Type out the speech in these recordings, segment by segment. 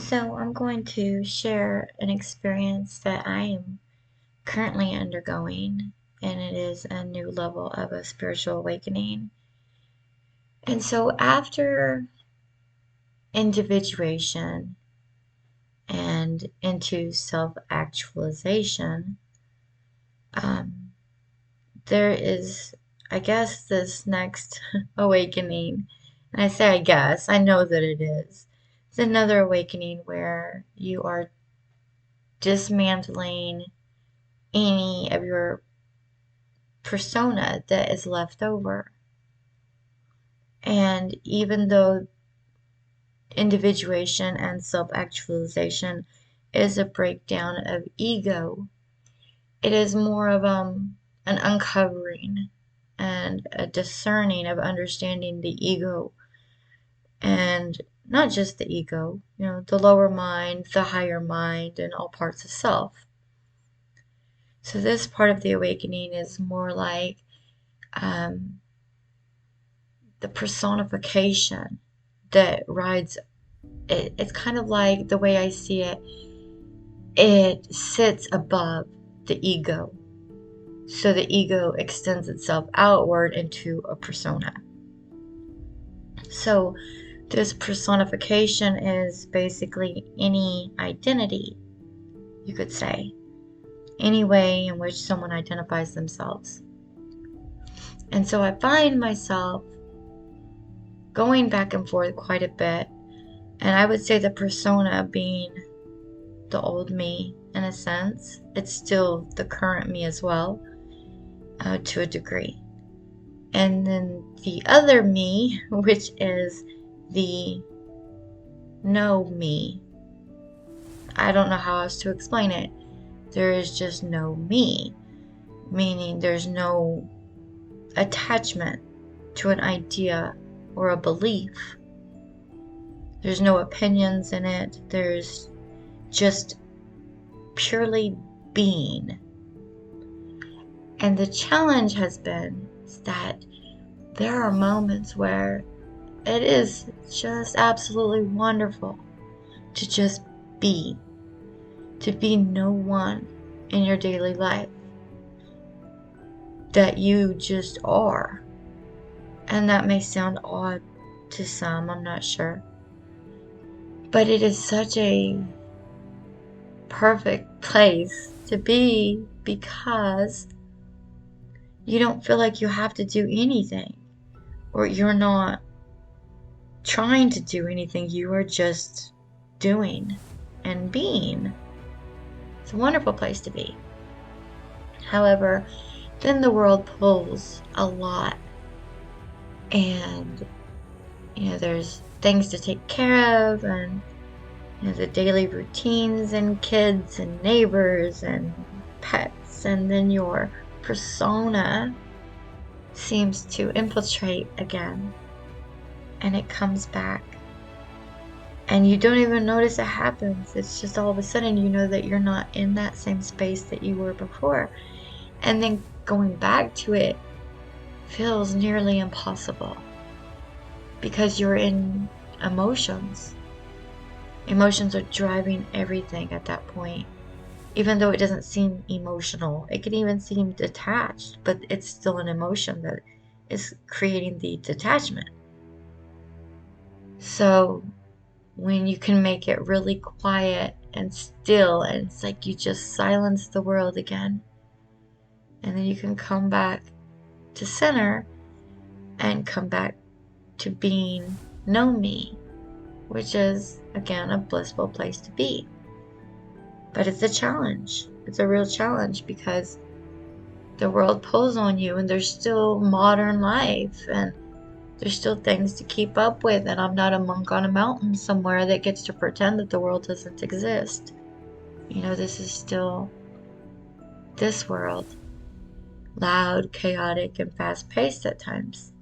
So I'm going to share an experience that I am currently undergoing, and it is a new level of a spiritual awakening. And so after individuation and into self-actualization, um, there is, I guess, this next awakening. And I say I know that it is. It's another awakening where you are dismantling any of your persona that is left over. And even though individuation and self-actualization is a breakdown of ego, it is more of an uncovering and a discerning of understanding the ego, and not just the ego, the lower mind, the higher mind, and all parts of self. So this part of the awakening is more like um, the personification that rides it. It's kind of like, the way I see it, it sits above the ego. So the ego extends itself outward into a persona. So this personification is basically any identity, you could say, any way in which someone identifies themselves. And so I find myself going back and forth quite a bit. And I would say the persona being the old me, in a sense. It's still the current me as well, to a degree. And then the other me, which is the no me. I don't know how else to explain it. There is just no me, meaning there's no attachment to an idea or a belief. There's no opinions in it. There's just purely being. And the challenge has been that there are moments where it is just absolutely wonderful to just be, to be no one in your daily life, that you just are. And that may sound odd to some, I'm not sure, but it is such a perfect place to be, because you don't feel like you have to do anything, or you're not trying to do anything. You are just doing and being. It's a wonderful place to be. However, then the world pulls a lot, and there's things to take care of, and the daily routines, and kids and neighbors and pets, and then your persona seems to infiltrate again, and it comes back, and you don't even notice it happens. It's just all of a sudden you know that you're not in that same space that you were before, and then going back to it feels nearly impossible, because you're in emotions. Emotions are driving everything at that point. Even though it doesn't seem emotional, it can even seem detached, but it's still an emotion that is creating the detachment. So when you can make it really quiet and still, and it's like you just silence the world again, and then you can come back to center and come back to being no me, which is, again, a blissful place to be. But it's a challenge. It's a real challenge, because the world pulls on you, and there's still modern life, and there's still things to keep up with, and I'm not a monk on a mountain somewhere that gets to pretend that the world doesn't exist. This is still this world. Loud, chaotic, and fast-paced at times.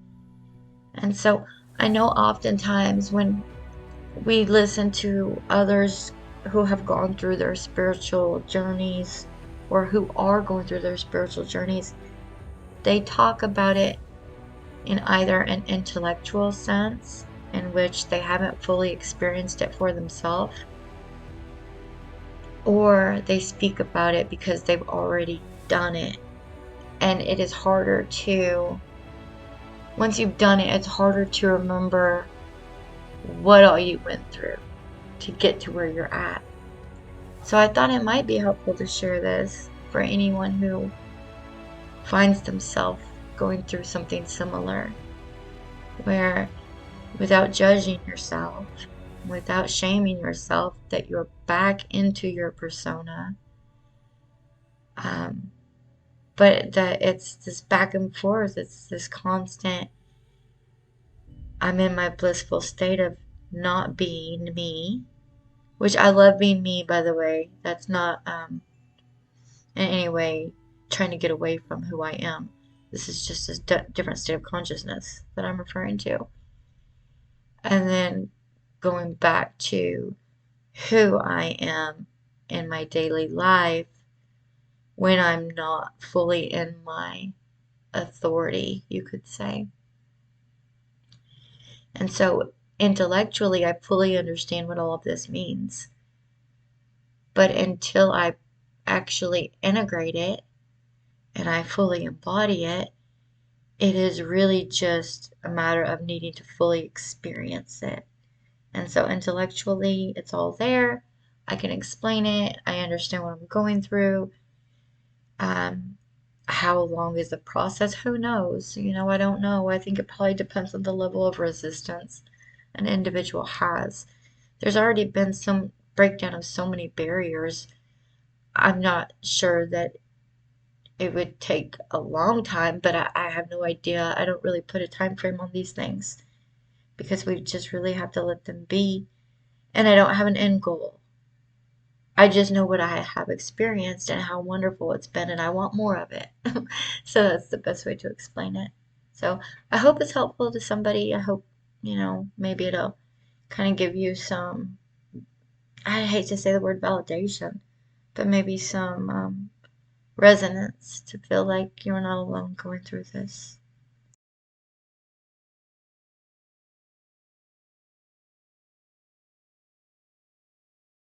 And so I know oftentimes when we listen to others who have gone through their spiritual journeys, or who are going through their spiritual journeys, they talk about it in either an intellectual sense, in which they haven't fully experienced it for themselves, or they speak about it because they've already done it. And it is harder to, once you've done it, it's harder to remember what all you went through to get to where you're at. So I thought it might be helpful to share this for anyone who finds themselves going through something similar, where without judging yourself, without shaming yourself, that you're back into your persona, but that it's this back and forth, it's this constant, I'm in my blissful state of not being me, which I love being me, by the way. That's not in any way trying to get away from who I am. This is just a different state of consciousness that I'm referring to. And then going back to who I am in my daily life when I'm not fully in my authority, you could say. And so intellectually, I fully understand what all of this means. But until I actually integrate it and I fully embody it, it is really just a matter of needing to fully experience it. And so intellectually, it's all there. I can explain it. I understand what I'm going through. Um, how long is the process? Who knows? I don't know. I think it probably depends on the level of resistance an individual has. There's already been some breakdown of so many barriers. I'm not sure that it would take a long time, but I have no idea. I don't really put a time frame on these things because we just really have to let them be. And I don't have an end goal. I just know what I have experienced and how wonderful it's been, and I want more of it. So that's the best way to explain it. So I hope it's helpful to somebody. I hope, maybe it'll kind of give you some, I hate to say the word validation, but maybe some resonance to feel like you're not alone going through this.